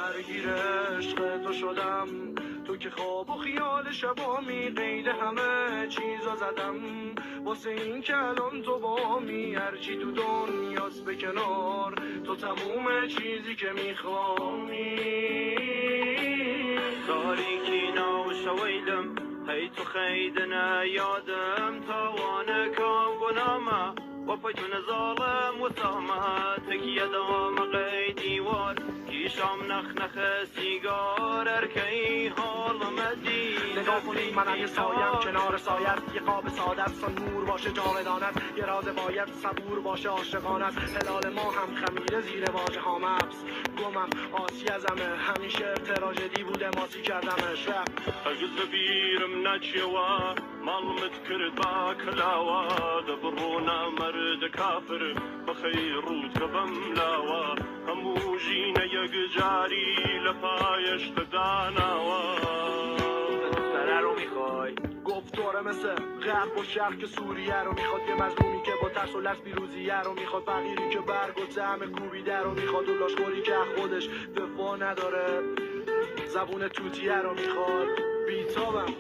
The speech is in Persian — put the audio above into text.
درگیر عشق تو شدم، تو که خواب و خیال شبامی قید همه چیزا زدم، واسه این که الان تو بامی هرچی تو دنیاست به کنار، تو تموم چیزی که میخوامی. تاریکی ناوشویدم هی تو خیدنا یادم تاوانك وغنامه وفيتون ظالم وسامه تكيا دوام قيدي وار كيشام نخ سيگار اركي حال مدي نگاه کنید منم یه سایم کنار سایت، یه قاب ساده است نور باشه جاودانت، یه راز باید صبور باشه عاشقانت، هلال ما هم خمیره زیر واژه ها مبس گمم آسی ازمه همیشه تراژدی بوده ماسی کردمش رپ اجل بيرم ناتشوا مالمت كرد باكلاوا دبرونا مرد كافر بخيروت كبملاوا هموجينا يقجاري لفايش تداناوا سره رو میخوای گفتاره مثل غرب و شرق که سوریه رو میخواد، یه مظلومی که با ترس و لرز پیروزیه رو میخواد، فقیری که برگ و طعم کوبیده رو میخواد، و لاشخوری که خودش دفاع نداره زبون توتیه رو میخواد. بیتابم